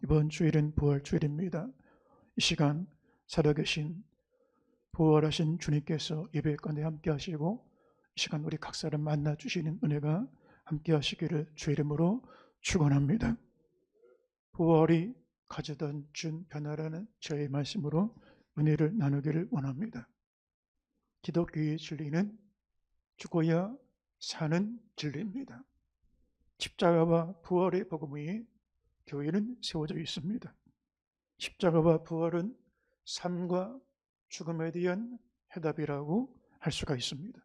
이번 주일은 부활 주일입니다. 이 시간 살아계신 부활하신 주님께서 예배 가운데 함께 하시고 이 시간 우리 각 사람 만나 주시는 은혜가 함께 하시기를 주 이름으로 축원합니다. 부활이 가져다 준 변화라는 저의 말씀으로 은혜를 나누기를 원합니다. 기독교의 진리는 죽어야 사는 진리입니다. 십자가와 부활의 복음이 교회는 세워져 있습니다. 십자가와 부활은 삶과 죽음에 대한 해답이라고 할 수가 있습니다.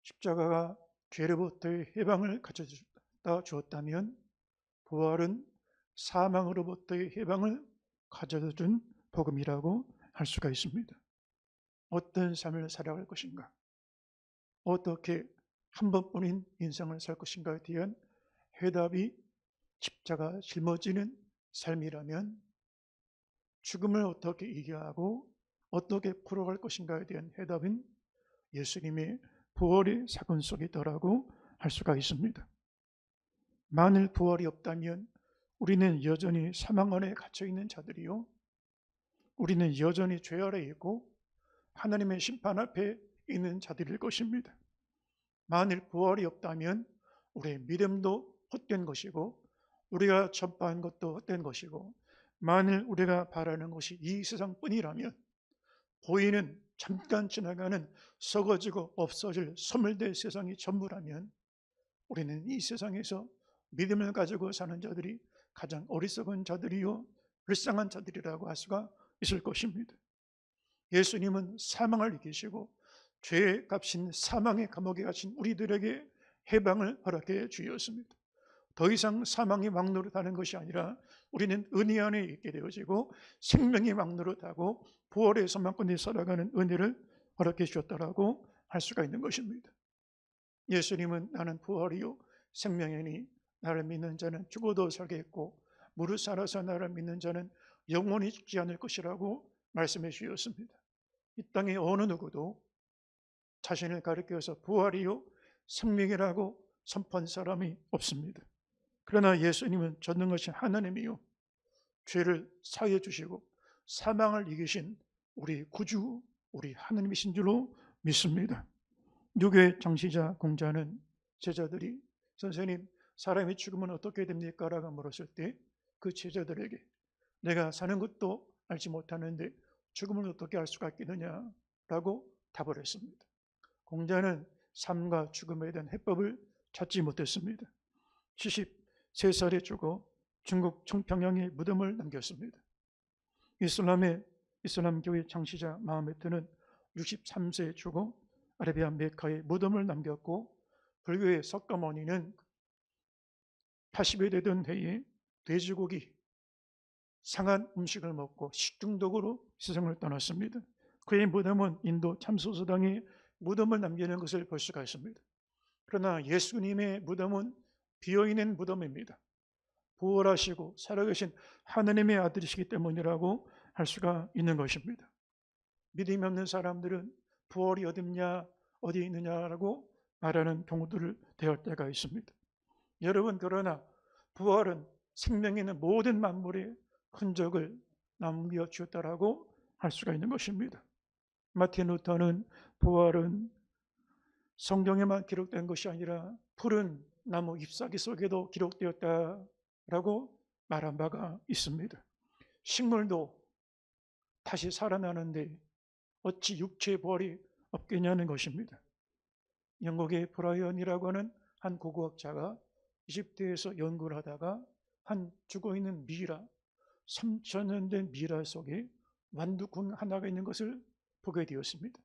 십자가가 죄로부터의 해방을 가져다 주었다면 부활은 사망으로부터의 해방을 가져다 준 복음이라고 할 수가 있습니다. 어떤 삶을 살아갈 것인가, 어떻게 한 번뿐인 인생을 살 것인가에 대한 해답이 십자가 짊어지는 삶이라면 죽음을 어떻게 이겨하고 어떻게 풀어갈 것인가에 대한 해답은 예수님의 부활의 사건 속에 있다라고 할 수가 있습니다. 만일 부활이 없다면 우리는 여전히 사망 안에 갇혀있는 자들이요, 우리는 여전히 죄 아래에 있고 하나님의 심판 앞에 있는 자들일 것입니다. 만일 부활이 없다면 우리의 믿음도 헛된 것이고 우리가 전파한 것도 헛된 것이고 만일 우리가 바라는 것이 이 세상뿐이라면 보이는 잠깐 지나가는 썩어지고 없어질 소멸될 세상이 전부라면 우리는 이 세상에서 믿음을 가지고 사는 자들이 가장 어리석은 자들이요 불쌍한 자들이라고 할 수가 있을 것입니다. 예수님은 사망을 이기시고 죄의 값인 사망의 감옥에 갇힌 우리들에게 해방을 허락해 주셨습니다. 더 이상 사망의 왕노릇하는 것이 아니라 우리는 은혜 안에 있게 되어지고 생명의 왕노릇하고 부활의 소망권에 살아가는 은혜를 허락해 주셨다라고 할 수가 있는 것입니다. 예수님은 나는 부활이요 생명이니 나를 믿는 자는 죽어도 살겠고 무릇 살아서 나를 믿는 자는 영원히 죽지 않을 것이라고 말씀해 주셨습니다. 이 땅에 어느 누구도 자신을 가리켜서 부활이요 생명이라고 선포한 사람이 없습니다. 그러나 예수님은 전능하신 하나님이요 죄를 사해 주시고 사망을 이기신 우리 구주, 우리 하나님이신 줄로 믿습니다. 유교의 창시자 공자는 제자들이 선생님 사람이 죽으면 어떻게 됩니까? 라고 물었을 때 그 제자들에게 내가 사는 것도 알지 못하는데 죽음을 어떻게 알 수가 있겠느냐 라고 답을 했습니다. 공자는 삶과 죽음에 대한 해법을 찾지 못했습니다. 73살에 죽어 중국 청평양에 무덤을 남겼습니다. 이슬람교회 창시자 마호메트는 63세에 죽어 아라비아 메카에 무덤을 남겼고 불교의 석가모니는 80이 되던 해에 돼지고기 상한 음식을 먹고 식중독으로 세상을 떠났습니다. 그의 무덤은 인도 참소서당에 무덤을 남기는 것을 볼 수가 있습니다. 그러나 예수님의 무덤은 비어있는 무덤입니다. 부활하시고 살아계신 하나님의 아들이시기 때문이라고 할 수가 있는 것입니다. 믿음이 없는 사람들은 부활이 어딨냐, 어디에 있느냐라고 말하는 경우들을 대할 때가 있습니다. 여러분, 그러나 부활은 생명에 있는 모든 만물의 흔적을 남겨주었다라고 할 수가 있는 것입니다. 마틴 루터는 부활은 성경에만 기록된 것이 아니라 푸른 나무 잎사귀 속에도 기록되었다라고 말한 바가 있습니다. 식물도 다시 살아나는데 어찌 육체의 부활이 없겠냐는 것입니다. 영국의 브라이언이라고 하는 한 고고학자가 이집트에서 연구를 하다가 한 죽어있는 미라, 3,000년 된 미라 속에 완두콩 하나가 있는 것을 보게 되었습니다.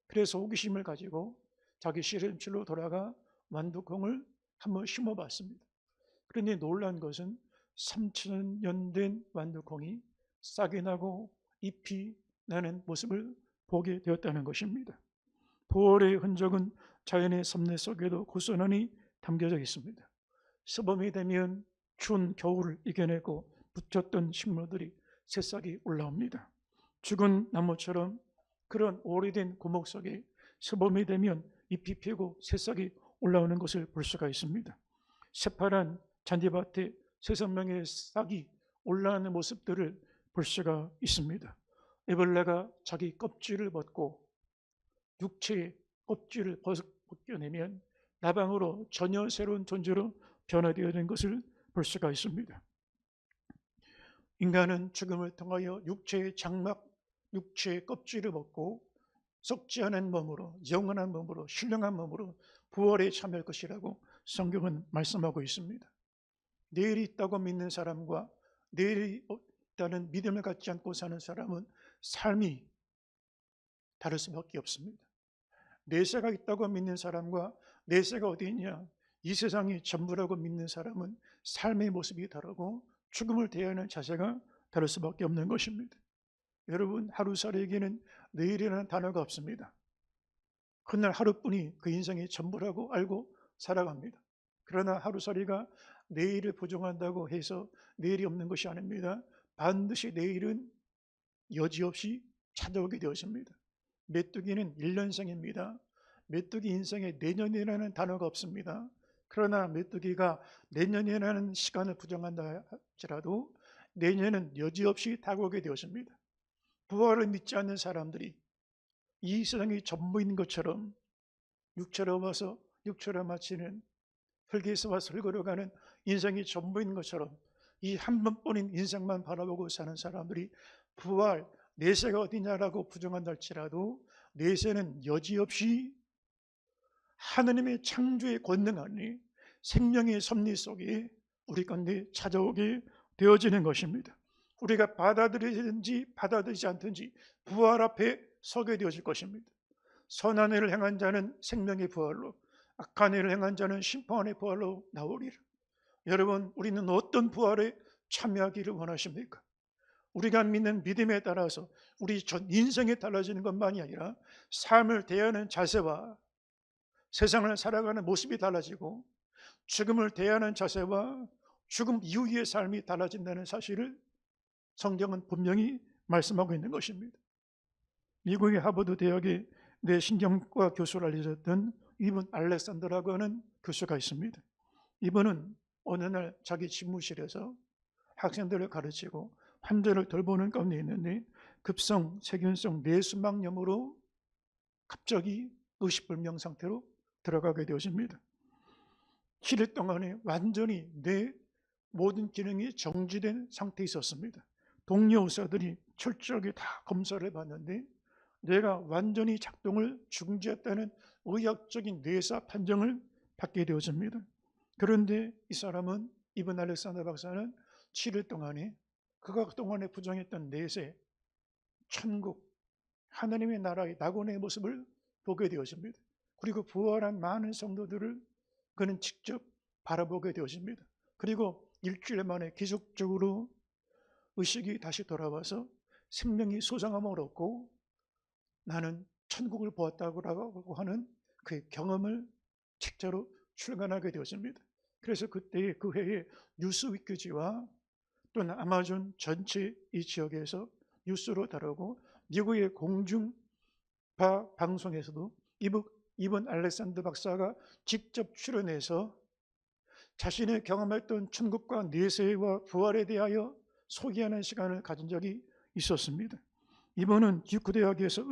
그래서 호기심을 가지고 자기 실험실로 돌아가 완두콩을 한번 심어봤습니다. 그런데 놀란 것은 3,000년 된 완두콩이 싹이 나고 잎이 나는 모습을 보게 되었다는 것입니다. 부활의 흔적은 자연의 섭리 속에도 고스란히 담겨져 있습니다. 시범이 되면 추운 겨울을 이겨내고 붙였던 식물들이 새싹이 올라옵니다. 죽은 나무처럼 그런 오래된 고목 속에 시범이 되면 잎이 피고 새싹이 올라오는 것을 볼 수가 있습니다. 새파란 잔디밭에 6명의 싹이 올라가는 모습들을 볼 수가 있습니다. 애벌레가 자기 껍질을 벗고 육체의 껍질을 벗겨내면 나방으로 전혀 새로운 존재로 변화되어지는 것을 볼 수가 있습니다. 인간은 죽음을 통하여 육체의 장막, 육체의 껍질을 벗고 썩지 않은 몸으로, 영원한 몸으로, 신령한 몸으로 부활에 참여할 것이라고 성경은 말씀하고 있습니다. 내일이 있다고 믿는 사람과 내일이 있다는 믿음을 갖지 않고 사는 사람은 삶이 다를 수밖에 없습니다. 내세가 있다고 믿는 사람과 내세가 어디 있냐, 이 세상이 전부라고 믿는 사람은 삶의 모습이 다르고 죽음을 대하는 자세가 다를 수밖에 없는 것입니다. 여러분, 하루살이에게는 내일이라는 단어가 없습니다. 그날 하루뿐이 그 인생의 전부라고 알고 살아갑니다. 그러나 하루살이가 내일을 부정한다고 해서 내일이 없는 것이 아닙니다. 반드시 내일은 여지없이 찾아오게 되었습니다. 메뚜기는 1년생입니다. 메뚜기 인생에 내년이라는 단어가 없습니다. 그러나 메뚜기가 내년이라는 시간을 부정한다 할지라도 내년은 여지없이 다가오게 되었습니다. 부활을 믿지 않는 사람들이 이 세상이 전부인 것처럼 육체로 와서 육체로 마치는, 흙에서 와서 흙으로 가는 인생이 전부인 것처럼 이 한 번뿐인 인생만 바라보고 사는 사람들이 부활, 내세가 어디냐라고 부정한다 할지라도 내세는 여지없이 하느님의 창조의 권능 안에 생명의 섭리 속에 우리 가운데 찾아오게 되어지는 것입니다. 우리가 받아들이든지 받아들이지 않든지 부활 앞에 서게 되어질 것입니다. 선한 일을 행한 자는 생명의 부활로, 악한 일을 행한 자는 심판의 부활로 나오리라. 여러분, 우리는 어떤 부활에 참여하기를 원하십니까? 우리가 믿는 믿음에 따라서 우리 전 인생이 달라지는 것만이 아니라 삶을 대하는 자세와 세상을 살아가는 모습이 달라지고 죽음을 대하는 자세와 죽음 이후의 삶이 달라진다는 사실을 성경은 분명히 말씀하고 있는 것입니다. 미국의 하버드 대학의 뇌신경과 교수로 알려졌던 이분 알렉산더라고 하는 교수가 있습니다. 이분은 어느 날 자기 집무실에서 학생들을 가르치고 환자를 돌보는 가운데 있는데 급성 세균성 뇌수막염으로 갑자기 의식불명 상태로 들어가게 되어집니다. 7일 동안에 완전히 뇌 모든 기능이 정지된 상태에 있었습니다. 동료 의사들이 철저하게 다 검사를 해봤는데 뇌가 완전히 작동을 중지했다는 의학적인 뇌사 판정을 받게 되어집니다. 그런데 이 사람은, 이분 알렉산더 박사는 7일 동안에 그가 그동안에 부정했던 내세, 천국, 하나님의 나라의 낙원의 모습을 보게 되어집니다. 그리고 부활한 많은 성도들을 그는 직접 바라보게 되어집니다. 그리고 일주일 만에 기적적으로 의식이 다시 돌아와서 생명이 소상함을 얻고 나는 천국을 보았다고 하는 그 경험을 책자로 출간하게 되었습니다. 그래서 그때 그 해에 뉴스위키지와 또는 아마존 전체 이 지역에서 뉴스로 다루고 미국의 공중파 방송에서도 이분 알렉산더 박사가 직접 출연해서 자신의 경험했던 천국과 내세와 부활에 대하여 소개하는 시간을 가진 적이 있었습니다. 이분은 듀크 대학에서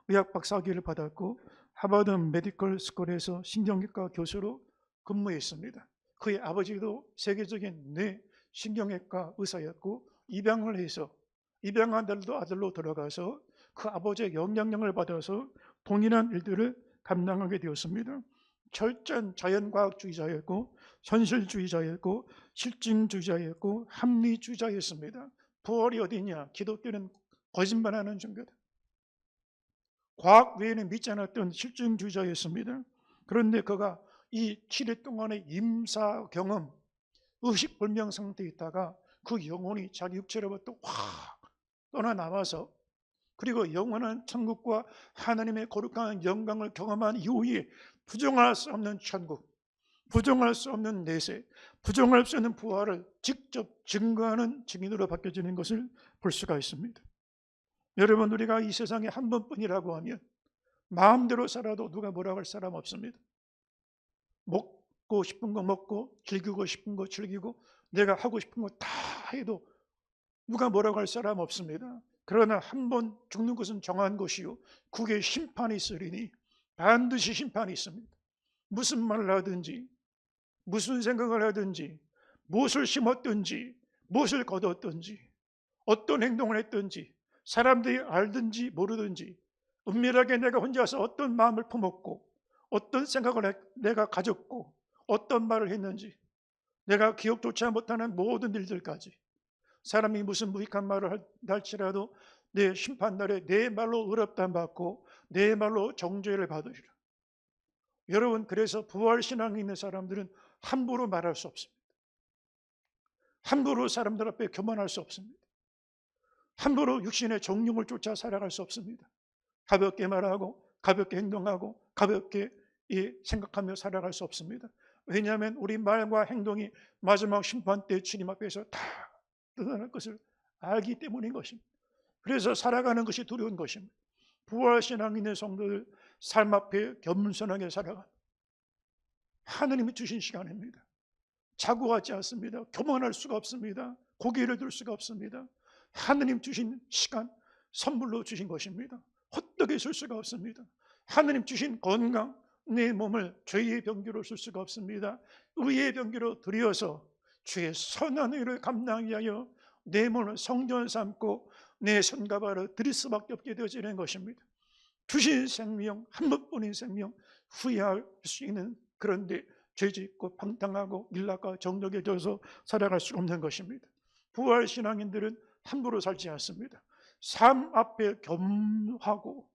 의학 박사학위를 받았고 하버드 메디컬 스쿨에서 신경외과 교수로 근무했습니다. 그의 아버지도 세계적인 뇌 신경외과 의사였고 입양을 해서 입양한 아들로 들어가서 그 아버지의 영향력을 받아서 동일한 일들을 감당하게 되었습니다. 철저한 자연과학주의자였고 현실주의자였고 실증주의자였고 합리주의자였습니다. 부활이 어디냐? 기독교는 거짓말하는 종교다. 과학 외에는 믿지 않았던 실증주의자였습니다. 그런데 그가 이 7일 동안의 임사 경험, 의식불명 상태에 있다가 그 영혼이 자기 육체로부터 확 떠나나와서 그리고 영원한 천국과 하나님의 거룩한 영광을 경험한 이후에 부정할 수 없는 천국, 부정할 수 없는 내세, 부정할 수 없는 부활을 직접 증거하는 증인으로 바뀌어지는 것을 볼 수가 있습니다. 여러분, 우리가 이 세상에 한 번뿐이라고 하면 마음대로 살아도 누가 뭐라고 할 사람 없습니다. 먹고 싶은 거 먹고 즐기고 싶은 거 즐기고 내가 하고 싶은 거 다 해도 누가 뭐라고 할 사람 없습니다. 그러나 한 번 죽는 것은 정한 것이요 국의 심판이 있으리니 반드시 심판이 있습니다. 무슨 말을 하든지 무슨 생각을 하든지 무엇을 심었든지 무엇을 거뒀든지 어떤 행동을 했든지 사람들이 알든지 모르든지 은밀하게 내가 혼자서 어떤 마음을 품었고 어떤 생각을 내가 가졌고 어떤 말을 했는지 내가 기억조차 못하는 모든 일들까지 사람이 무슨 무익한 말을 할지라도 내 심판날에 내 말로 의롭다함 받고 내 말로 정죄를 받으리라. 여러분, 그래서 부활신앙이 있는 사람들은 함부로 말할 수 없습니다. 함부로 사람들 앞에 교만할 수 없습니다. 함부로 육신의 정욕을 쫓아 살아갈 수 없습니다. 가볍게 말하고 가볍게 행동하고 가볍게 생각하며 살아갈 수 없습니다. 왜냐하면 우리 말과 행동이 마지막 심판 때 주님 앞에서 다 드러날 것을 알기 때문인 것입니다. 그래서 살아가는 것이 두려운 것입니다. 부활신앙 있는 성도들 삶 앞에 겸손하게 살아가 하느님이 주신 시간입니다. 자고하지 않습니다. 교만할 수가 없습니다. 고개를 들 수가 없습니다. 하느님 주신 시간, 선물로 주신 것입니다. 헛되게 쓸 수가 없습니다. 하느님 주신 건강, 내 몸을 죄의 병기로 쓸 수가 없습니다. 의의 병기로 들여서 주의 선한 의를 감당하기 위하여 내 몸을 성전 삼고 내 손과 발을 드릴 수밖에 없게 되어지는 것입니다. 주신 생명, 한 번뿐인 생명, 후회할 수 있는, 그런데 죄짓고 방탕하고 일락과 정적해져서 살아갈 수 없는 것입니다. 부활신앙인들은 함부로 살지 않습니다. 삶 앞에 겸하고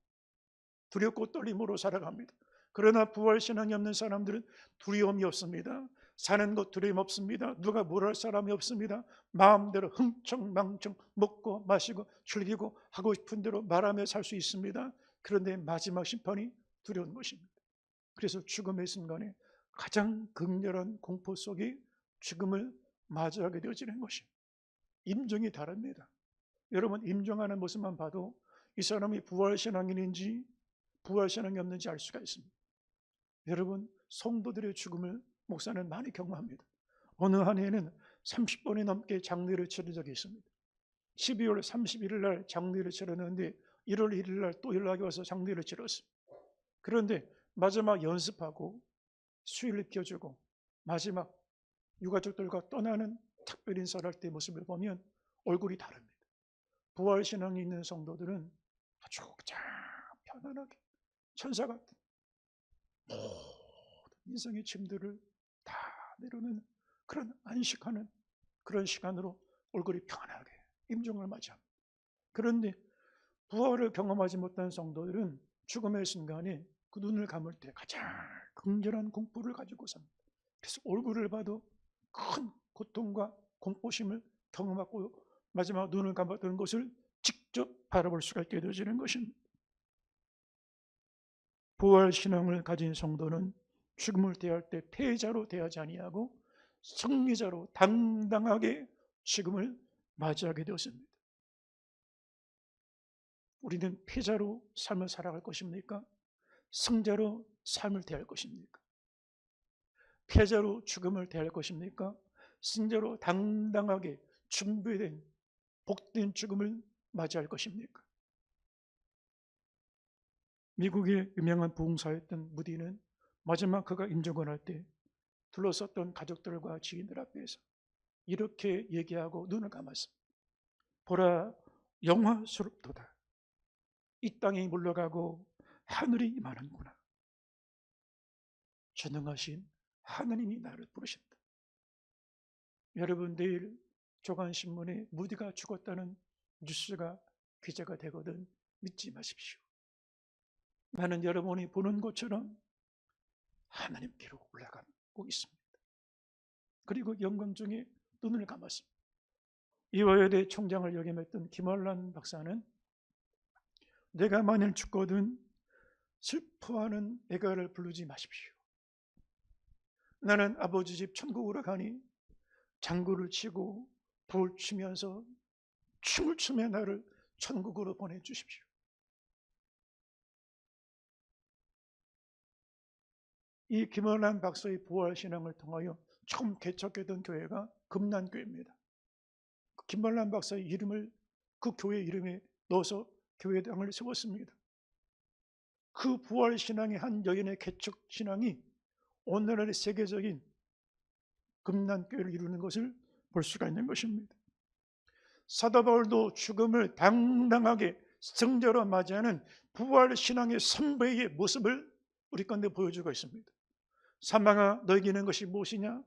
두렵고 떨림으로 살아갑니다. 그러나 부활신앙이 없는 사람들은 두려움이 없습니다. 사는 것 두려움 없습니다. 누가 뭘 할 사람이 없습니다. 마음대로 흥청망청 먹고 마시고 즐기고 하고 싶은 대로 말하며 살 수 있습니다. 그런데 마지막 심판이 두려운 것입니다. 그래서 죽음의 순간에 가장 극렬한 공포 속에 죽음을 맞이하게 되어지는 것입니다. 임종이 다릅니다. 여러분, 임종하는 모습만 봐도 이 사람이 부활신앙인인지 부활신앙이 없는지 알 수가 있습니다. 여러분, 성도들의 죽음을 목사는 많이 경험합니다. 어느 한 해에는 30번이 넘게 장례를 치른 적이 있습니다. 12월 31일 날 장례를 치렀는데 1월 1일 날 또 연락이 와서 장례를 치렀습니다. 그런데 마지막 연습하고 수의를 펴주고 마지막 유가족들과 떠나는 특별 인사를 할 때 모습을 보면 얼굴이 다릅니다. 부활신앙이 있는 성도들은 아주 참 편안하게 천사 같은 모든 인생의 짐들을 다 내려놓는 그런 안식하는 그런 시간으로 얼굴이 편하게 임종을 맞이합니다. 그런데 부활을 경험하지 못한 성도들은 죽음의 순간에 그 눈을 감을 때 가장 극렬한 공포를 가지고 삽니다. 그래서 얼굴을 봐도 큰 고통과 공포심을 경험하고 마지막 눈을 감았던 것을 직접 바라볼 수가 있게 되어지는 것입니다. 부활 신앙을 가진 성도는 죽음을 대할 때 패자로 대하지 아니하고 승리자로 당당하게 죽음을 맞이하게 되었습니다. 우리는 패자로 삶을 살아갈 것입니까? 승자로 삶을 대할 것입니까? 패자로 죽음을 대할 것입니까? 승자로 당당하게 준비된 복된 죽음을 맞이할 것입니까? 미국의 유명한 부흥사였던 무디는 마지막 그가 임종을 할 때 둘러섰던 가족들과 지인들 앞에서 이렇게 얘기하고 눈을 감았습니다. 보라, 영화스럽도다. 이 땅이 물러가고 하늘이 임하는구나. 전능하신 하느님이 나를 부르신다. 여러분, 내일 조간신문에 무디가 죽었다는 뉴스가 기재가 되거든 믿지 마십시오. 나는 여러분이 보는 것처럼 하나님께로 올라가고 있습니다. 그리고 영광 중에 눈을 감았습니다. 이화여대 총장을 역임했던 김환란 박사는 내가 만일 죽거든 슬퍼하는 애가를 부르지 마십시오. 나는 아버지 집 천국으로 가니 장구를 치고 불을 치면서 춤을 추며 나를 천국으로 보내주십시오. 이 김원란 박사의 부활신앙을 통하여 처음 개척했던 교회가 금난교회입니다. 김발람 박사의 이름을 그 교회 이름에 넣어서 교회당을 세웠습니다. 그 부활신앙의 한 여인의 개척신앙이 오늘날의 세계적인 금난교회를 이루는 것을 볼 수가 있는 것입니다. 사도 바울도 죽음을 당당하게 승자로 맞이하는 부활신앙의 선배의 모습을 우리 가운데 보여주고 있습니다. 사망아 너에게 있는 것이 무엇이냐?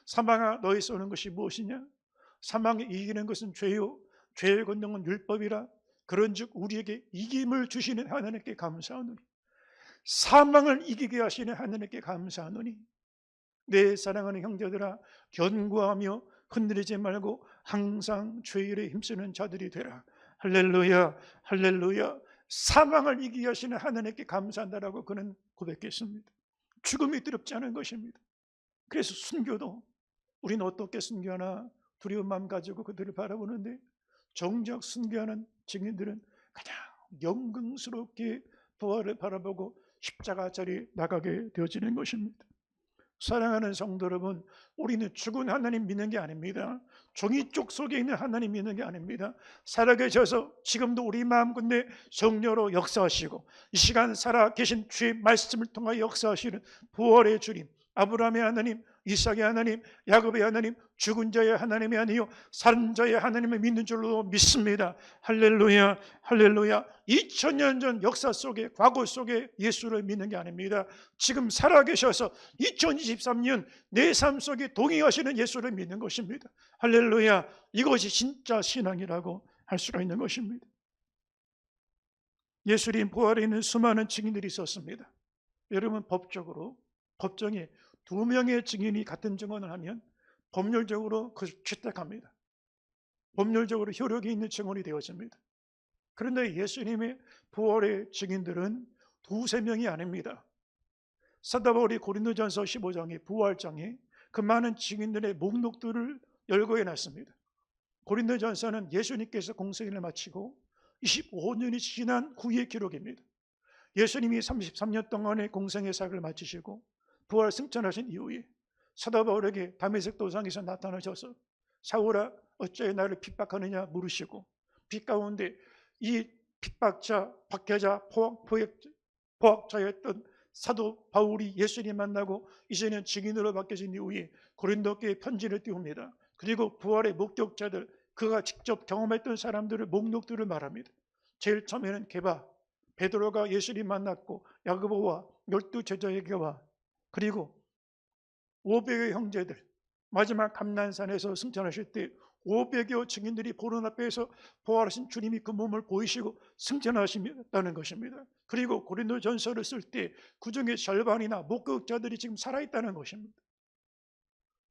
사망아 너의 쏘는 것이 무엇이냐? 사망에 이기는 것은 죄요 죄의 권능은 율법이라. 그런즉 우리에게 이김을 주시는 하나님께 감사하노니, 사망을 이기게 하시는 하나님께 감사하노니, 내 사랑하는 형제들아 견고하며 흔들리지 말고 항상 죄일에 힘쓰는 자들이 되라. 할렐루야, 할렐루야. 사망을 이기게 하시는 하나님께 감사한다라고 그는 고백했습니다. 죽음이 두렵지 않은 것입니다. 그래서 순교도 우리는 어떻게 순교하나 두려운 마음 가지고 그들을 바라보는데, 정작 순교하는 증인들은 가장 영광스럽게 부활을 바라보고 십자가 자리에 나가게 되어지는 것입니다. 사랑하는 성도 여러분, 우리는 죽은 하나님 믿는 게 아닙니다. 종이쪽 속에 있는 하나님 믿는 게 아닙니다. 살아계셔서 지금도 우리 마음 가운데 성령으로 역사하시고 이 시간 살아계신 주의 말씀을 통하여 역사하시는 부활의 주님, 아브라함의 하나님, 이삭의 하나님, 야곱의 하나님, 죽은 자의 하나님이 아니요 살은 자의 하나님을 믿는 줄로 믿습니다. 할렐루야, 할렐루야. 2000년 전 역사 속에, 과거 속에 예수를 믿는 게 아닙니다. 지금 살아계셔서 2023년 내 삶 속에 동행하시는 예수를 믿는 것입니다. 할렐루야. 이것이 진짜 신앙이라고 할 수가 있는 것입니다. 예수님 부활에 있는 수많은 증인들이 있었습니다. 여러분, 법적으로 법정에 2명의 증인이 같은 증언을 하면 법률적으로 그것을 채택합니다. 법률적으로 효력이 있는 증언이 되어집니다. 그런데 예수님의 부활의 증인들은 2-3명이 아닙니다. 사도 바울이 고린도전서 15장의 부활장에 그 많은 증인들의 목록들을 열거해 놨습니다. 고린도전서는 예수님께서 공생애를 마치고 25년이 지난 후의 기록입니다. 예수님이 33년 동안의 공생애 사역을 마치시고 부활 승천하신 이후에 사도 바울에게 다메섹 도상에서 나타나셔서 사울아 어찌 나를 핍박하느냐 물으시고, 빛 가운데 이 핍박자, 박해자, 포악자였던 사도 바울이 예수님 만나고 이제는 증인으로 바뀌어진 이후에 고린도교에 편지를 띄웁니다. 그리고 부활의 목격자들, 그가 직접 경험했던 사람들의 목록들을 말합니다. 제일 처음에는 게바, 베드로가 예수님 만났고 야고보와 12 제자에게와 그리고 500의 형제들, 마지막 감난산에서 승천하실 때 500여 증인들이 보는 앞에서 부활하신 주님이 그 몸을 보이시고 승천하신다는 것입니다. 그리고 고린도전서를 쓸 때 그중에 절반이나 목격자들이 지금 살아있다는 것입니다.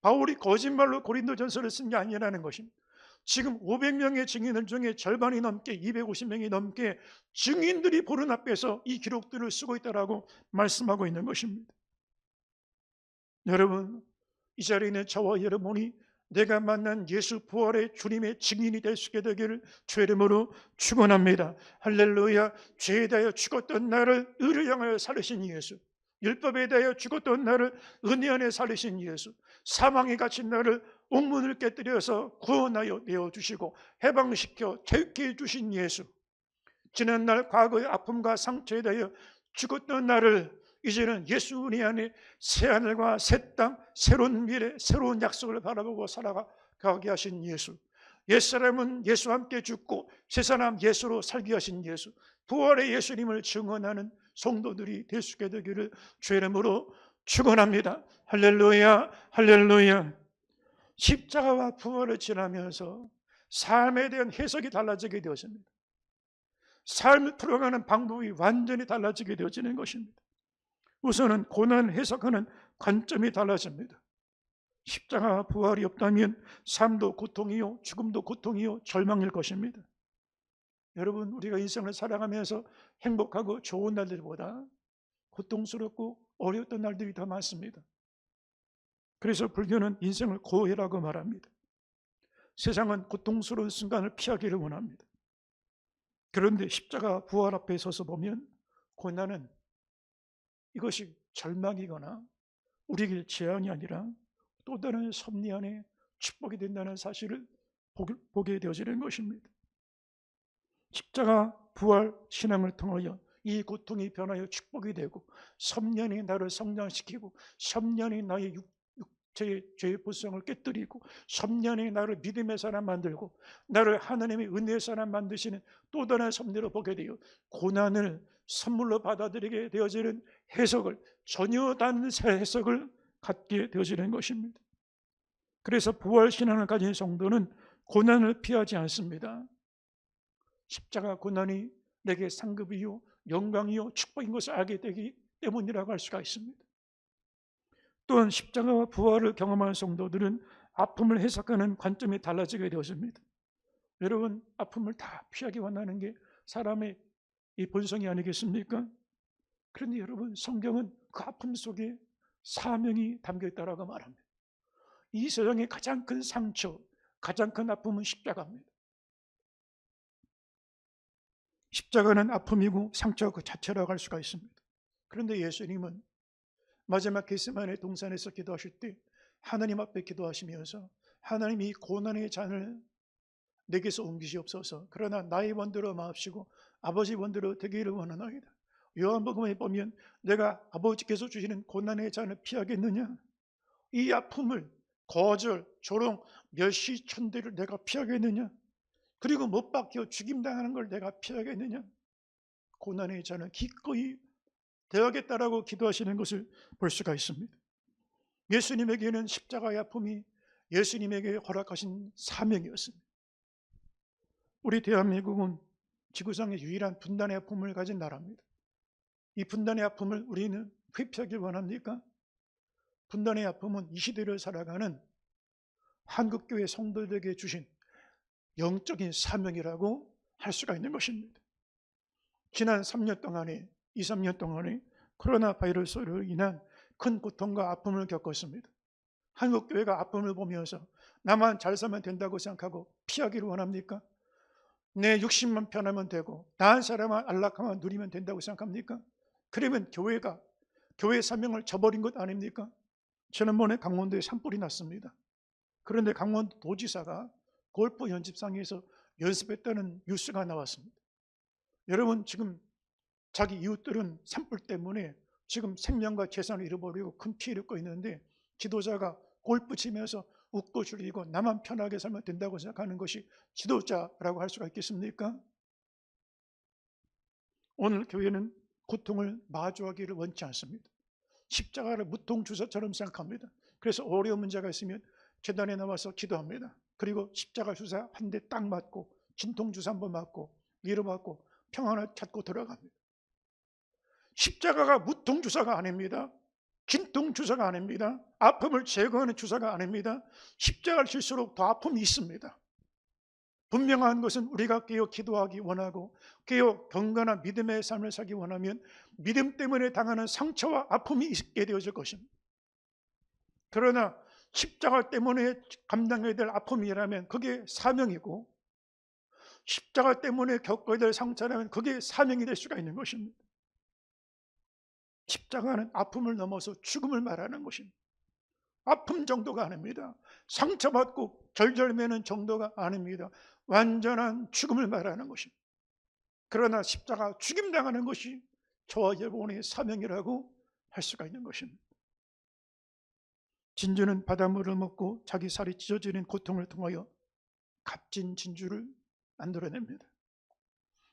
바울이 거짓말로 고린도전서를 쓴 게 아니라는 것입니다. 지금 500명의 증인들 중에 절반이 넘게 250명이 넘게 증인들이 보는 앞에서 이 기록들을 쓰고 있다라고 말씀하고 있는 것입니다. 여러분, 이 자리에 있는 저와 여러분이 내가 만난 예수 부활의 주님의 증인이 될 수 있게 되기를 주의 이름으로 축원합니다. 할렐루야. 죄에 대하여 죽었던 나를 의를 향하여 살리신 예수, 율법에 대하여 죽었던 나를 은혜 안에 살리신 예수, 사망에 갇힌 나를 옥문을 깨뜨려서 구원하여 내어주시고 해방시켜 자유케 해주신 예수, 지난날 과거의 아픔과 상처에 대하여 죽었던 나를 이제는 예수 은혜 안에 새하늘과 새 땅, 새로운 미래, 새로운 약속을 바라보고 살아가게 하신 예수, 옛사람은 예수와 함께 죽고 새사람 예수로 살게 하신 예수, 부활의 예수님을 증언하는 성도들이 될 수 있게 되기를 주의 이름으로 축원합니다. 할렐루야, 할렐루야. 십자가와 부활을 지나면서 삶에 대한 해석이 달라지게 되었습니다. 삶을 풀어가는 방법이 완전히 달라지게 되어지는 것입니다. 우선은 고난 해석하는 관점이 달라집니다. 십자가 부활이 없다면 삶도 고통이요, 죽음도 고통이요, 절망일 것입니다. 여러분, 우리가 인생을 살아가면서 행복하고 좋은 날들보다 고통스럽고 어려웠던 날들이 더 많습니다. 그래서 불교는 인생을 고해라고 말합니다. 세상은 고통스러운 순간을 피하기를 원합니다. 그런데 십자가 부활 앞에 서서 보면 고난은 이것이 절망이거나 우리에게 재앙이 아니라 또 다른 섭리 안에 축복이 된다는 사실을 보게 되어지는 것입니다. 십자가 부활 신앙을 통하여 이 고통이 변하여 축복이 되고, 섭년이 나를 성장시키고, 섭년이 나의 육체의 죄의 보상을 깨뜨리고, 섭년이 나를 믿음의 사람 만들고, 나를 하나님의 은혜의 사람 만드시는 또 다른 섭리로 보게 되어 고난을 선물로 받아들이게 되어지는 해석을, 전혀 다른 새 해석을 갖게 되어지는 것입니다. 그래서 부활 신앙을 가진 성도는 고난을 피하지 않습니다. 십자가 고난이 내게 상급이요 영광이요 축복인 것을 알게 되기 때문이라고 할 수가 있습니다. 또한 십자가와 부활을 경험한 성도들은 아픔을 해석하는 관점이 달라지게 되었습니다. 여러분, 아픔을 다 피하기 원하는 게 사람의 이 본성이 아니겠습니까? 그런데 여러분, 성경은 그 아픔 속에 사명이 담겨 있다라고 말합니다. 이 세상의 가장 큰 상처, 가장 큰 아픔은 십자가입니다. 십자가는 아픔이고 상처 그 자체라고 할 수가 있습니다. 그런데 예수님은 마지막 겟세마네 동산에서 기도하실 때 하나님 앞에 기도하시면서, 하나님이 고난의 잔을 내게서 옮기시옵소서, 그러나 나의 원대로 마옵시고 아버지 원대로 되기를 원하나이다. 요한복음에 보면 내가 아버지께서 주시는 고난의 잔을 피하겠느냐? 이 아픔을, 거절, 조롱, 멸시, 천대를 내가 피하겠느냐? 그리고 못 박혀 죽임당하는 걸 내가 피하겠느냐? 고난의 잔을 기꺼이 대하겠다라고 기도하시는 것을 볼 수가 있습니다. 예수님에게는 십자가의 아픔이 예수님에게 허락하신 사명이었습니다. 우리 대한민국은 지구상의 유일한 분단의 아픔을 가진 나라입니다. 이 분단의 아픔을 우리는 회피하길 원합니까? 분단의 아픔은 이 시대를 살아가는 한국교회 성도들에게 주신 영적인 사명이라고 할 수가 있는 것입니다. 지난 3년 동안에 2, 3년 동안에 코로나 바이러스로 인한 큰 고통과 아픔을 겪었습니다. 한국교회가 아픔을 보면서 나만 잘 살면 된다고 생각하고 피하기를 원합니까? 내 육신만 편하면 되고 나은 사람만 안락하면 누리면 된다고 생각합니까? 그러면 교회가 교회 사명을 저버린 것 아닙니까? 지난번에 강원도에 산불이 났습니다. 그런데 강원도 도지사가 골프 연습장에서 연습했다는 뉴스가 나왔습니다. 여러분, 지금 자기 이웃들은 산불 때문에 지금 생명과 재산을 잃어버리고 큰 피해를 입고 있는데, 지도자가 골프 치면서 웃고 즐기고 나만 편하게 살면 된다고 생각하는 것이 지도자라고 할 수가 있겠습니까? 오늘 교회는 고통을 마주하기를 원치 않습니다. 십자가를 무통주사처럼 생각합니다. 그래서 어려운 문제가 있으면 제단에 나와서 기도합니다. 그리고 십자가 주사 한 대 딱 맞고 진통주사 한 번 맞고 위로받고 평안을 찾고 들어갑니다. 십자가가 무통주사가 아닙니다. 진통주사가 아닙니다. 아픔을 제거하는 주사가 아닙니다. 십자가를 질수록 더 아픔이 있습니다. 분명한 것은 우리가 깨어 기도하기 원하고 깨어 경건한 믿음의 삶을 살기 원하면 믿음 때문에 당하는 상처와 아픔이 있게 되어질 것입니다. 그러나 십자가 때문에 감당해야 될 아픔이라면 그게 사명이고, 십자가 때문에 겪어야 될 상처라면 그게 사명이 될 수가 있는 것입니다. 십자가는 아픔을 넘어서 죽음을 말하는 것입니다. 아픔 정도가 아닙니다. 상처받고 절절매는 정도가 아닙니다. 완전한 죽음을 말하는 것입니다. 그러나 십자가 죽임당하는 것이 저와 여러분의 사명이라고 할 수가 있는 것입니다. 진주는 바닷물을 먹고 자기 살이 찢어지는 고통을 통하여 값진 진주를 만들어냅니다.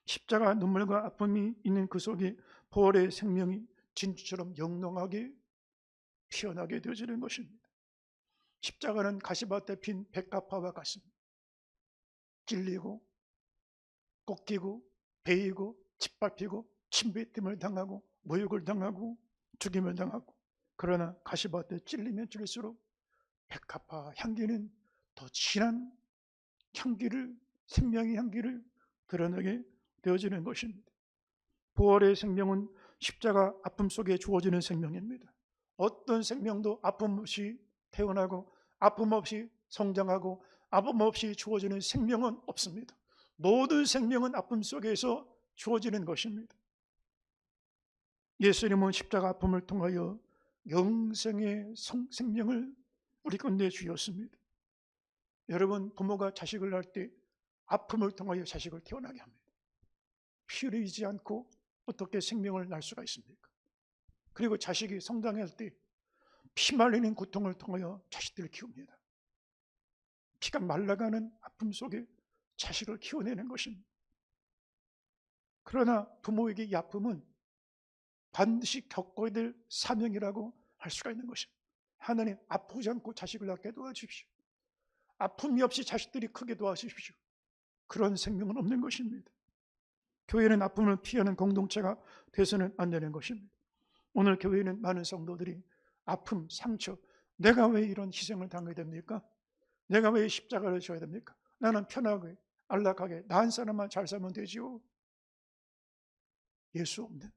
십자가 눈물과 아픔이 있는 그 속에 부활의 생명이 진주처럼 영롱하게 피어나게 되어지는 것입니다. 십자가는 가시밭에 핀 백합화와 같습니다. 찔리고 꺾이고 베이고 짓밟히고 침뱉음을 당하고 모욕을 당하고 죽임을 당하고, 그러나 가시밭에 찔리면 찔릴수록 백합화 향기는 더 진한 향기를, 생명의 향기를 드러내게 되어지는 것입니다. 부활의 생명은 십자가 아픔 속에 주어지는 생명입니다. 어떤 생명도 아픔 없이 태어나고 아픔 없이 성장하고 아픔 없이 주어지는 생명은 없습니다. 모든 생명은 아픔 속에서 주어지는 것입니다. 예수님은 십자가 아픔을 통하여 영생의 생명을 우리 건네 주셨습니다. 여러분, 부모가 자식을 낳을 때 아픔을 통하여 자식을 태어나게 합니다. 피 흘리지 않고 어떻게 생명을 낳을 수가 있습니까? 그리고 자식이 성장할 때 피말리는 고통을 통하여 자식들을 키웁니다. 피가 말라가는 아픔 속에 자식을 키워내는 것입니다. 그러나 부모에게 이 아픔은 반드시 겪어야 될 사명이라고 할 수가 있는 것입니다. 하나님, 아프지 않고 자식을 낳게 도와주십시오. 아픔이 없이 자식들이 크게 도와주십시오. 그런 생명은 없는 것입니다. 교회는 아픔을 피하는 공동체가 돼서는 안 되는 것입니다. 오늘 교회는 많은 성도들이 아픔, 상처, 내가 왜 이런 희생을 당해야 됩니까? 내가 왜 십자가를 져야 됩니까? 나는 편하게 안락하게 나 한 사람만 잘 살면 되지요. 예수 없는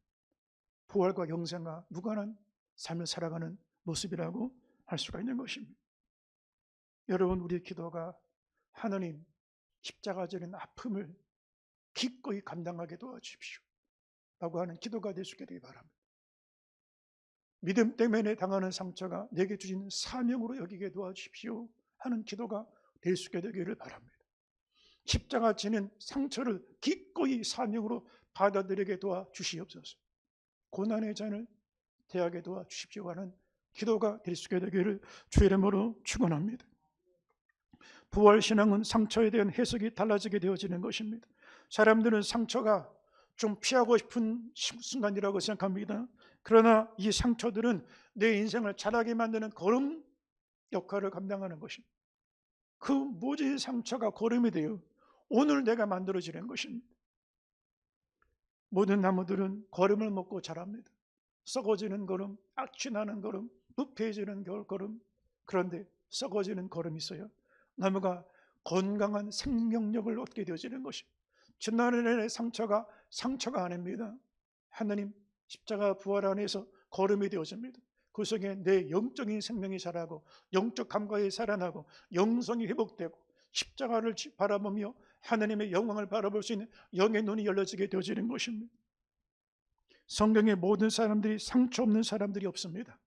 부활과 영생과 무관한 삶을 살아가는 모습이라고 할 수가 있는 것입니다. 여러분, 우리의 기도가 하나님 십자가 지는 아픔을 기꺼이 감당하게 도와주십시오 라고 하는 기도가 될 수 있게 되기 바랍니다. 믿음 때문에 당하는 상처가 내게 주신 사명으로 여기게 도와주십시오 하는 기도가 될 수 있게 되기를 바랍니다. 십자가 지는 상처를 기꺼이 사명으로 받아들이게 도와주시옵소서. 고난의 잔을 대하게 도와주십시오 하는 기도가 될 수 있게 되기를 주의 이름으로 축원합니다. 부활신앙은 상처에 대한 해석이 달라지게 되어지는 것입니다. 사람들은 상처가 좀 피하고 싶은 순간이라고 생각합니다. 그러나 이 상처들은 내 인생을 자라게 만드는 걸음 역할을 감당하는 것입니다. 그 모든 상처가 걸음이 되어 오늘 내가 만들어지는 것입니다. 모든 나무들은 걸음을 먹고 자랍니다. 썩어지는 걸음, 악취나는 걸음, 부패해지는 걸음. 그런데 썩어지는 걸음이 있어요. 나무가 건강한 생명력을 얻게 되어지는 것입니다. 지난날의 상처가 아닙니다. 하나님 십자가 부활 안에서 걸음이 되어집니다. 그 속에 내 영적인 생명이 자라고 영적 감각이 살아나고 영성이 회복되고 십자가를 바라보며 하나님의 영광을 바라볼 수 있는 영의 눈이 열려지게 되어지는 것입니다. 성경의 모든 사람들이 상처 없는 사람들이 없습니다.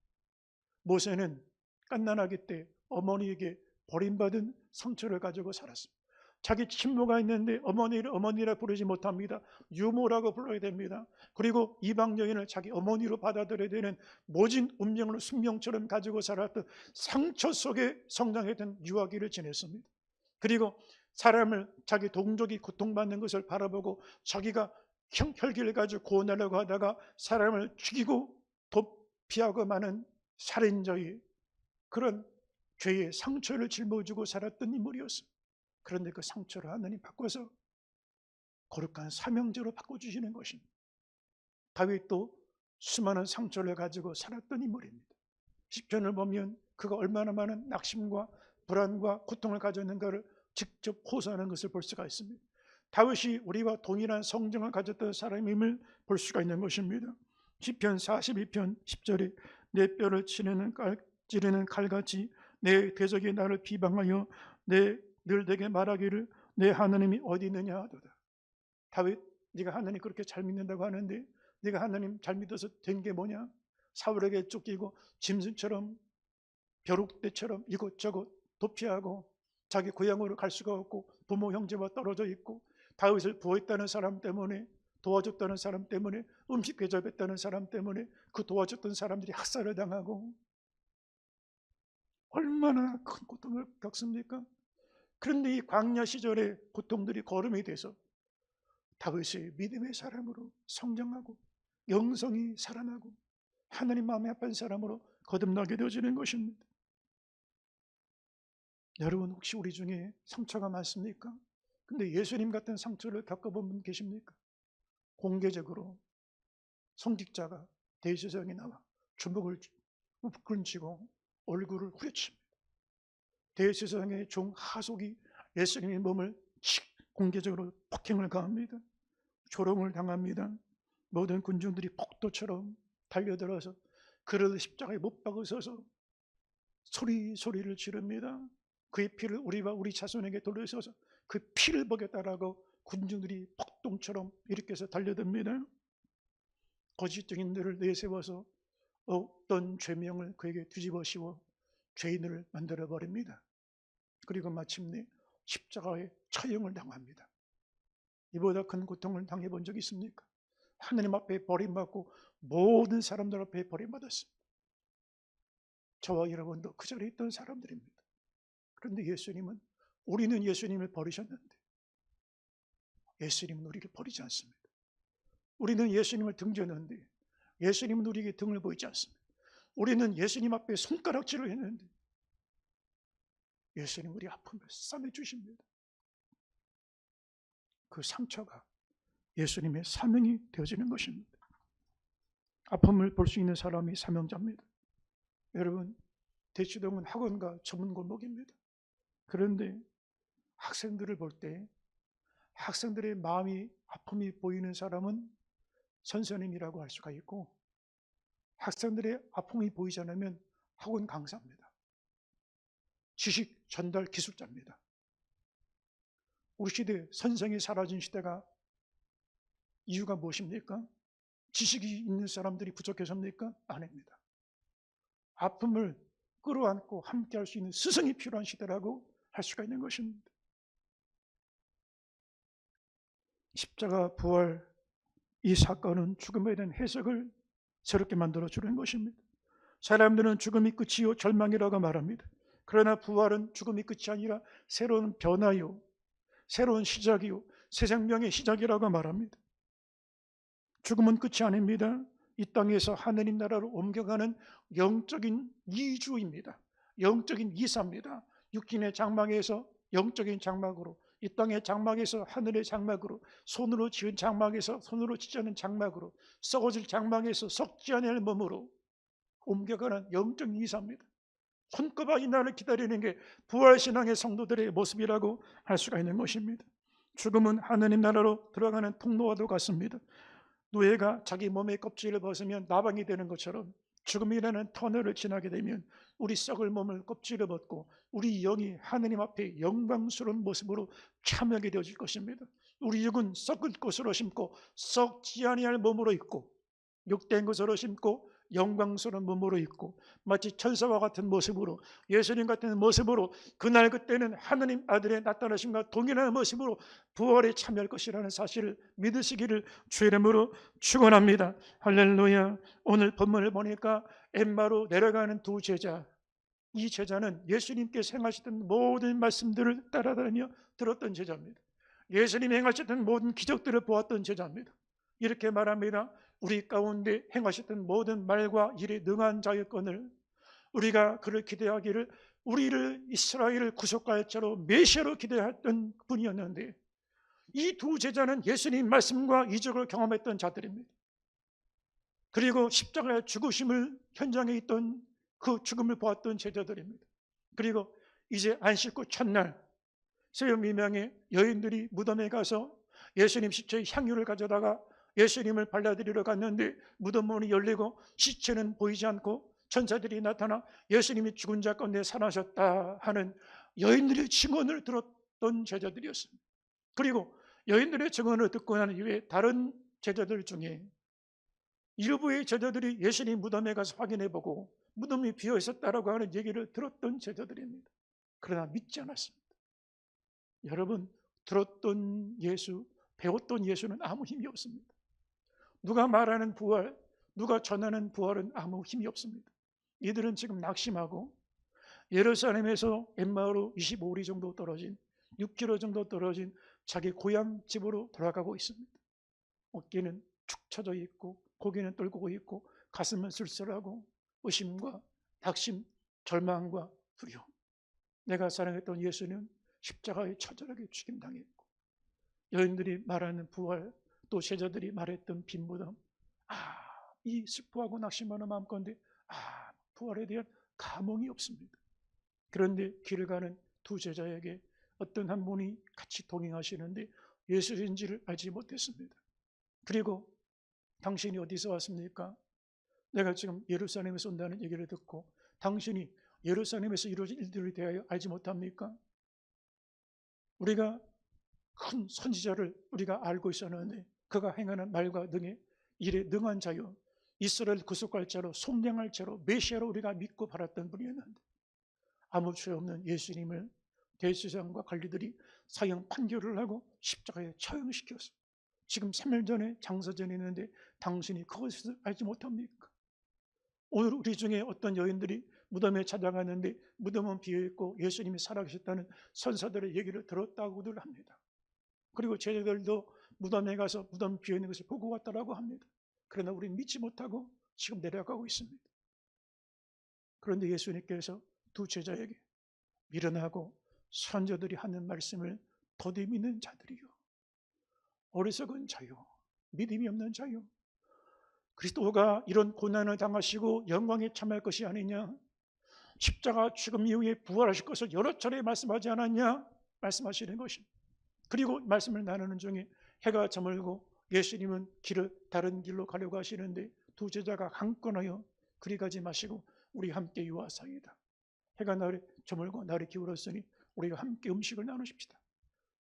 모세는 갓난아기 때 어머니에게 버림받은 상처를 가지고 살았습니다. 자기 친모가 있는데 어머니를 어머니라 부르지 못합니다. 유모라고 불러야 됩니다. 그리고 이방 여인을 자기 어머니로 받아들여야 되는 모진 운명을 숙명처럼 가지고 살았던 상처 속에 성장했던 유아기를 지냈습니다. 그리고 사람을 자기 동족이 고통받는 것을 바라보고 자기가 혈기를 가지고 구원하려고 하다가 사람을 죽이고 도피하고 마는 살인자의 그런 죄의 상처를 짊어지고 살았던 인물이었습니다. 그런데 그 상처를 하나님 바꿔서 거룩한 사명제로 바꿔주시는 것입니다. 다윗도 수많은 상처를 가지고 살았던 인물입니다. 시편을 보면 그가 얼마나 많은 낙심과 불안과 고통을 가졌는가를 직접 호소하는 것을 볼 수가 있습니다. 다윗이 우리와 동일한 성정을 가졌던 사람임을 볼 수가 있는 것입니다. 시편 42편 10절에 내 뼈를 찌르는 칼같이 내 대적이 나를 비방하여 늘 내게 말하기를 내 하나님이 어디 있느냐 하도다. 다윗, 네가 하나님 그렇게 잘 믿는다고 하는데 네가 하나님 잘 믿어서 된 게 뭐냐? 사울에게 쫓기고 짐승처럼 벼룩대처럼 이곳저곳 도피하고 자기 고향으로 갈 수가 없고 부모 형제와 떨어져 있고 다윗을 보호했다는 사람 때문에 도와줬다는 사람 때문에 음식 대접했다는 사람 때문에 그 도와줬던 사람들이 학살을 당하고 얼마나 큰 고통을 겪습니까? 그런데 이 광야 시절의 고통들이 거름이 돼서 다윗이 믿음의 사람으로 성장하고 영성이 살아나고 하나님 마음에 합한 사람으로 거듭나게 되어지는 것입니다. 여러분, 혹시 우리 중에 상처가 많습니까? 근데 예수님 같은 상처를 겪어본 분 계십니까? 공개적으로 성직자가 대제사장에 나와 주먹을 upp근치고 얼굴을 후려칩니다. 대제사장의 종 하속이 예수님의 몸을 공개적으로 폭행을 가합니다. 조롱을 당합니다. 모든 군중들이 폭도처럼 달려들어서 그를 십자가에 못 박으셔서 소리를 지릅니다. 그의 피를 우리와 우리 자손에게 돌려주셔서 그 피를 보겠다라고 군중들이 폭동처럼 일으켜서 달려듭니다. 거짓 증인들을 내세워서 어떤 죄명을 그에게 뒤집어 씌워 죄인을 만들어 버립니다. 그리고 마침내 십자가의 처형을 당합니다. 이보다 큰 고통을 당해본 적이 있습니까? 하느님 앞에 버림받고 모든 사람들 앞에 버림받았습니다. 저와 여러분도 그 자리에 있던 사람들입니다. 그런데 예수님은, 우리는 예수님을 버리셨는데 예수님은 우리를 버리지 않습니다. 우리는 예수님을 등졌는데 예수님은 우리에게 등을 보이지 않습니다. 우리는 예수님 앞에 손가락질을 했는데 예수님 우리 아픔을 싸매주십니다. 그 상처가 예수님의 사명이 되어지는 것입니다. 아픔을 볼 수 있는 사람이 사명자입니다. 여러분, 대치동은 학원과 전문 골목입니다. 그런데 학생들을 볼 때 학생들의 마음이 아픔이 보이는 사람은 선생님이라고 할 수가 있고, 학생들의 아픔이 보이지 않으면 학원 강사입니다. 지식 전달 기술자입니다. 우리 시대 선생이 사라진 시대가 이유가 무엇입니까? 지식이 있는 사람들이 부족해서입니까? 아닙니다. 아픔을 끌어안고 함께 할 수 있는 스승이 필요한 시대라고 할 수가 있는 것입니다. 십자가 부활, 이 사건은 죽음에 대한 해석을 새롭게 만들어주는 것입니다. 사람들은 죽음이 끝이요 절망이라고 말합니다. 그러나 부활은 죽음이 끝이 아니라 새로운 변화요, 새로운 시작이요, 새 생명의 시작이라고 말합니다. 죽음은 끝이 아닙니다. 이 땅에서 하느님 나라로 옮겨가는 영적인 이주입니다. 영적인 이사입니다. 육신의 장막에서 영적인 장막으로, 이 땅의 장막에서 하늘의 장막으로, 손으로 지은 장막에서 손으로 지지 않은 장막으로, 썩어질 장막에서 썩지 않을 몸으로 옮겨가는 영적인 이사입니다. 손꼽아 이 날을 기다리는 게 부활신앙의 성도들의 모습이라고 할 수가 있는 것입니다. 죽음은 하느님 나라로 들어가는 통로와도 같습니다. 노예가 자기 몸의 껍질을 벗으면 나방이 되는 것처럼 죽음이라는 터널을 지나게 되면 우리 썩을 몸을 껍질을 벗고 우리 영이 하느님 앞에 영광스러운 모습으로 참여하게 되어질 것입니다. 우리 육은 썩을 것으로 심고 썩지 아니할 몸으로 있고, 육된 것으로 심고 영광스러운 몸으로 있고, 마치 천사와 같은 모습으로, 예수님 같은 모습으로, 그날 그때는 하느님 아들의 나타나심과 동일한 모습으로 부활에 참여할 것이라는 사실을 믿으시기를 주의 이름으로 축원합니다. 할렐루야. 오늘 본문을 보니까 엠마로 내려가는 두 제자, 이 제자는 예수님께서 행하셨던 모든 말씀들을 따라다니며 들었던 제자입니다. 예수님이 행하셨던 모든 기적들을 보았던 제자입니다. 이렇게 말합니다. 우리 가운데 행하셨던 모든 말과 일에 능한 자였거늘 우리가 그를 기대하기를, 우리를 이스라엘을 구속할자로 메시아로 기대했던 분이었는데, 이 두 제자는 예수님 말씀과 이적을 경험했던 자들입니다. 그리고 십자가의 죽으심을 현장에 있던 그 죽음을 보았던 제자들입니다. 그리고 이제 안식구 첫날 새벽 미명에 여인들이 무덤에 가서 예수님 시체의 향유를 가져다가 예수님을 발라드리러 갔는데 무덤 문이 열리고 시체는 보이지 않고 천사들이 나타나 예수님이 죽은 자 가운데 살아나셨다 하는 여인들의 증언을 들었던 제자들이었습니다. 그리고 여인들의 증언을 듣고 난 이후에 다른 제자들 중에 일부의 제자들이 예수님 무덤에 가서 확인해보고 무덤이 비어 있었다라고 하는 얘기를 들었던 제자들입니다. 그러나 믿지 않았습니다. 여러분, 들었던 예수, 배웠던 예수는 아무 힘이 없습니다. 누가 말하는 부활, 누가 전하는 부활은 아무 힘이 없습니다. 이들은 지금 낙심하고 예루살렘에서 엠마오로 25리 정도 떨어진, 6km 정도 떨어진 자기 고향 집으로 돌아가고 있습니다. 어깨는 축 처져 있고 고개는 떨고 있고 가슴은 쓸쓸하고 의심과 낙심, 절망과 두려움. 내가 사랑했던 예수는 십자가에 처절하게 죽임당했고, 여인들이 말하는 부활, 또 제자들이 말했던 빈 무덤, 이 슬퍼하고 낙심하는 마음 가운데 부활에 대한 감흥이 없습니다. 그런데 길을 가는 두 제자에게 어떤 한 분이 같이 동행하시는데 예수인지를 알지 못했습니다. 그리고 당신이 어디서 왔습니까? 내가 지금 예루살렘에서 온다는 얘기를 듣고 당신이 예루살렘에서 이루어진 일들에 대하여 알지 못합니까? 우리가 큰 선지자를 우리가 알고 있었는데 그가 행하는 말과 능에 일에 능한 자요, 이스라엘 구속할 자로, 속량할 자로, 메시아로 우리가 믿고 바랐던 분이었는데 아무 죄 없는 예수님을 대제사장과 관리들이 사형 판결을 하고 십자가에 처형시켰어요. 지금 3일 전에 장사전이 있는데 당신이 그것을 알지 못합니까? 오늘 우리 중에 어떤 여인들이 무덤에 찾아갔는데 무덤은 비어있고 예수님이 살아계셨다는 선사들의 얘기를 들었다고들 합니다. 그리고 제자들도 무덤에 가서 무덤 비어있는 것을 보고 왔다라고 합니다. 그러나 우리는 믿지 못하고 지금 내려가고 있습니다. 그런데 예수님께서 두 제자에게 미련하고 선조들이 하는 말씀을 더디 믿는 자들이요, 어리석은 자요, 믿음이 없는 자요, 그리스도가 이런 고난을 당하시고 영광에 참여할 것이 아니냐, 십자가 죽음 이후에 부활하실 것을 여러 차례 말씀하지 않았냐 말씀하시는 것입니다. 그리고 말씀을 나누는 중에 해가 저물고 예수님은 다른 길로 가려고 하시는데 두 제자가 강권하여 그리 가지 마시고 우리 함께 유하사이다. 해가 저물고 날이 기울었으니 우리가 함께 음식을 나누십시다.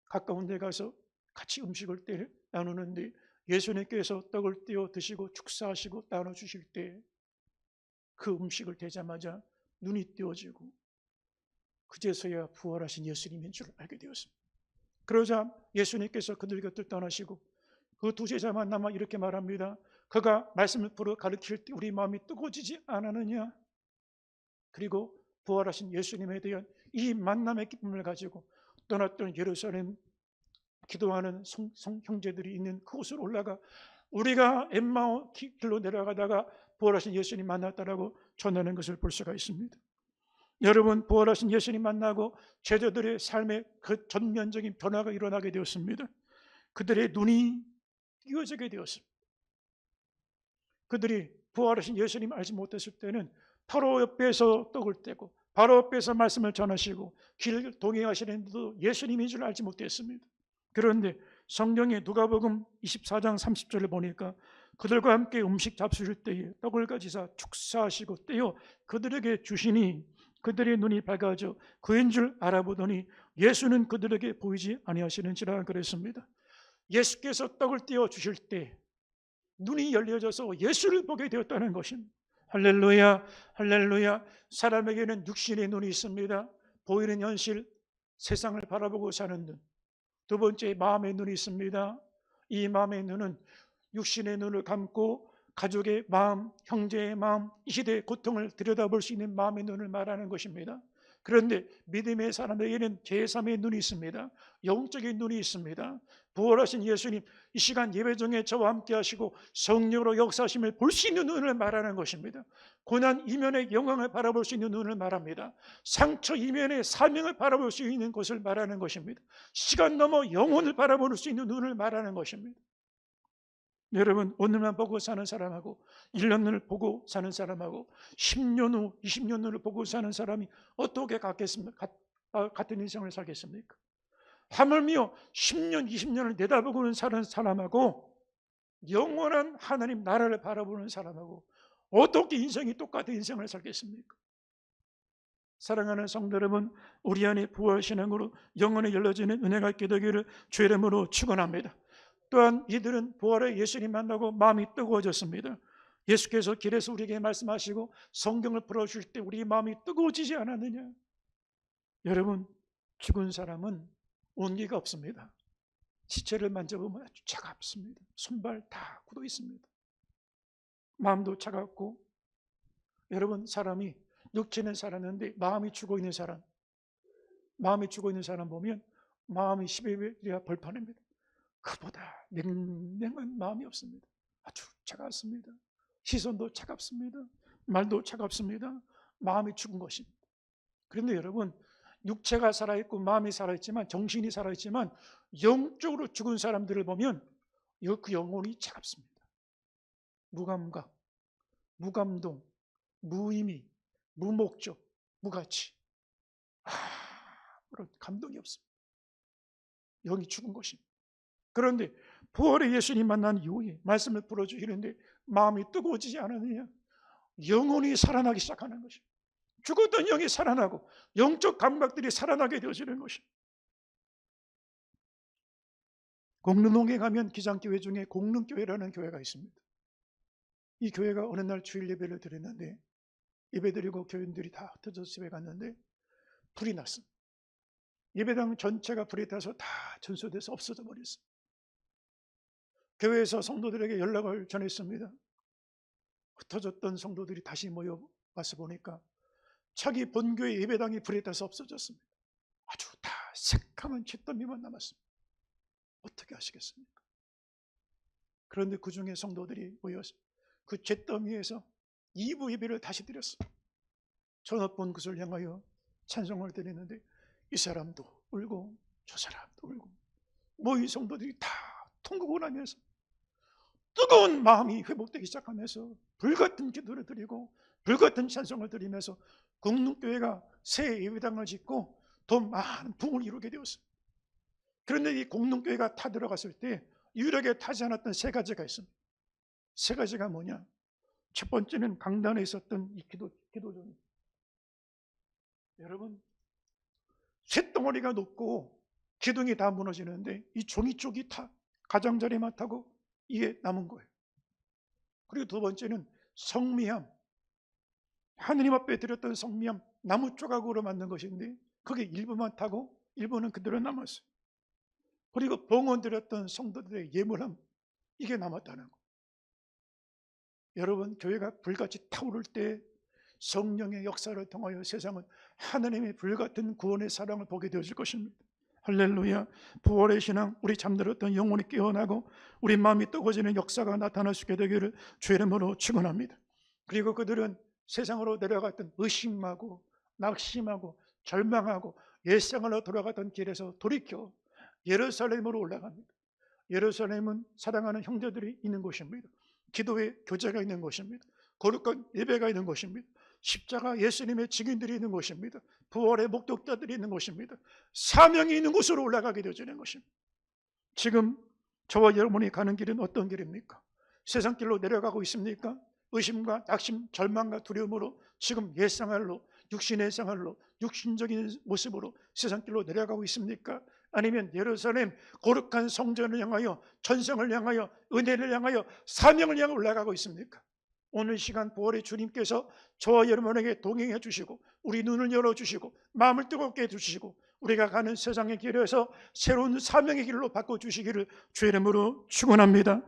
가까운 데 가서 같이 음식을 나누는데 예수님께서 떡을 떼어 드시고 축사하시고 나눠주실 때 그 음식을 대자마자 눈이 띄어지고 그제서야 부활하신 예수님인 줄 알게 되었습니다. 그러자 예수님께서 그들 곁을 떠나시고 그 두 제자만 남아 이렇게 말합니다. 그가 말씀을 가르칠 때 우리 마음이 뜨거워지지 않았느냐. 그리고 부활하신 예수님에 대한 이 만남의 기쁨을 가지고 떠났던 예루살렘 기도하는 형제들이 있는 그곳으로 올라가 우리가 엠마오 길로 내려가다가 부활하신 예수님 만났다라고 전하는 것을 볼 수가 있습니다. 여러분, 부활하신 예수님 만나고 제자들의 삶에 그 전면적인 변화가 일어나게 되었습니다. 그들의 눈이 띄어지게 되었습니다. 그들이 부활하신 예수님 알지 못했을 때는 바로 옆에서 떡을 떼고 바로 옆에서 말씀을 전하시고 길 동행하시는데도 예수님인 줄 알지 못했습니다. 그런데 성경의 누가복음 24장 30절을 보니까 그들과 함께 음식 잡수실 때에 떡을 가지사 축사하시고 떼어 그들에게 주시니 그들의 눈이 밝아져 그인 줄 알아보더니 예수는 그들에게 보이지 아니하시는지라 그랬습니다. 예수께서 떡을 떼어 주실 때 눈이 열려져서 예수를 보게 되었다는 것입니다. 할렐루야, 할렐루야. 사람에게는 육신의 눈이 있습니다. 보이는 현실, 세상을 바라보고 사는 눈. 두 번째, 마음의 눈이 있습니다. 이 마음의 눈은 육신의 눈을 감고 가족의 마음, 형제의 마음, 이 시대의 고통을 들여다볼 수 있는 마음의 눈을 말하는 것입니다. 그런데 믿음의 사람에게는 제3의 눈이 있습니다. 영적인 눈이 있습니다. 부활하신 예수님 이 시간 예배 중에 저와 함께 하시고 성령으로 역사하심을 볼 수 있는 눈을 말하는 것입니다. 고난 이면의 영광을 바라볼 수 있는 눈을 말합니다. 상처 이면의 사명을 바라볼 수 있는 것을 말하는 것입니다. 시간 넘어 영혼을 바라볼 수 있는 눈을 말하는 것입니다. 여러분, 오늘만 보고 사는 사람하고 1년을 보고 사는 사람하고 10년 후, 20년 후를 보고 사는 사람이 어떻게 같겠습니까? 같은 인생을 살겠습니까? 하물며 10년, 20년을 내다보고는 사는 사람하고 영원한 하나님 나라를 바라보는 사람하고 어떻게 인생이 똑같은 인생을 살겠습니까? 사랑하는 성도 여러분, 우리 안에 부활신앙으로 영혼에 열려지는 은혜가 있게 되기를 주의 이름으로 축원합니다. 또한 이들은 부활의 예수님 만나고 마음이 뜨거워졌습니다. 예수께서 길에서 우리에게 말씀하시고 성경을 풀어줄 때 우리 마음이 뜨거워지지 않았느냐? 여러분, 죽은 사람은 온기가 없습니다. 시체를 만져보면 아주 차갑습니다. 손발 다 굳어 있습니다. 마음도 차갑고, 여러분, 사람이 육체는 살았는데 마음이 죽어 있는 사람, 보면 마음이 10여 배가 벌판입니다. 그보다 냉랭한 마음이 없습니다. 아주 차갑습니다. 시선도 차갑습니다. 말도 차갑습니다. 마음이 죽은 것입니다. 그런데 여러분, 육체가 살아있고 마음이 살아있지만, 정신이 살아있지만 영적으로 죽은 사람들을 보면 그 영혼이 차갑습니다. 무감각, 무감동, 무의미, 무목적, 무가치, 아무런 감동이 없습니다. 영이 죽은 것입니다. 그런데 부활의 예수님 만난 이후에 말씀을 풀어주시는데 마음이 뜨거워지지 않았느냐? 영혼이 살아나기 시작하는 것입니다. 죽었던 영이 살아나고 영적 감각들이 살아나게 되어지는 것입니다. 공릉동에 가면 기장교회 중에 공릉교회라는 교회가 있습니다. 이 교회가 어느 날 주일 예배를 드렸는데 예배드리고 교인들이 다 흩어져서 집에 갔는데 불이 났습니다. 예배당 전체가 불에 타서 다 전소돼서 없어져 버렸어요. 교회에서 성도들에게 연락을 전했습니다. 흩어졌던 성도들이 다시 모여와서 보니까 자기 본교의 예배당이 불에 타서 없어졌습니다. 아주 다 새카만 잿더미만 남았습니다. 어떻게 하시겠습니까? 그런데 그 중에 성도들이 모여서 그 잿더미에서 2부 예배를 다시 드렸습니다. 전업본 그것을 향하여 찬송을 드리는데 이 사람도 울고 저 사람도 울고 모인 성도들이 다 통곡을 하면서 뜨거운 마음이 회복되기 시작하면서 불같은 기도를 드리고 불같은 찬송을 드리면서 공릉교회가 새 예배당을 짓고 더 많은 부흥을 이루게 되었습니다. 그런데 이 공릉교회가 타 들어갔을 때 유일하게 타지 않았던 세 가지가 있습니다. 세 가지가 뭐냐? 첫 번째는 강단에 있었던 이 기도전. 여러분, 쇳덩어리가 높고 기둥이 다 무너지는데 이 종이 쪽이 다 가장자리만 타고 이게 남은 거예요. 그리고 두 번째는 성미함, 하느님 앞에 드렸던 성미함, 나무 조각으로 만든 것인데 그게 일부만 타고 일부는 그대로 남았어요. 그리고 봉헌 드렸던 성도들의 예물함, 이게 남았다는 거. 여러분, 교회가 불같이 타오를 때 성령의 역사를 통하여 세상은 하나님의 불같은 구원의 사랑을 보게 되어질 것입니다. 할렐루야. 부활의 신앙, 우리 잠들었던 영혼이 깨어나고 우리 마음이 뜨거워지는 역사가 나타날 수 있게 되기를 주의 이름으로 축원합니다. 그리고 그들은 세상으로 내려갔던 의심하고 낙심하고 절망하고 옛생활로 돌아갔던 길에서 돌이켜 예루살렘으로 올라갑니다. 예루살렘은 사랑하는 형제들이 있는 곳입니다. 기도의 교제가 있는 곳입니다. 거룩한 예배가 있는 곳입니다. 십자가 예수님의 증인들이 있는 곳입니다. 부활의 목격자들이 있는 곳입니다. 사명이 있는 곳으로 올라가게 되어지는 것입니다. 지금 저와 여러분이 가는 길은 어떤 길입니까? 세상 길로 내려가고 있습니까? 의심과 낙심, 절망과 두려움으로 지금 옛생활로, 육신의 생활로, 육신적인 모습으로 세상 길로 내려가고 있습니까? 아니면 예루살렘 거룩한 성전을 향하여, 전성을 향하여, 은혜를 향하여, 사명을 향해 올라가고 있습니까? 오늘 시간 부활의 주님께서 저와 여러분에게 동행해 주시고 우리 눈을 열어주시고 마음을 뜨겁게 해주시고 우리가 가는 세상의 길에서 새로운 사명의 길로 바꿔주시기를 주의 이름으로 축원합니다.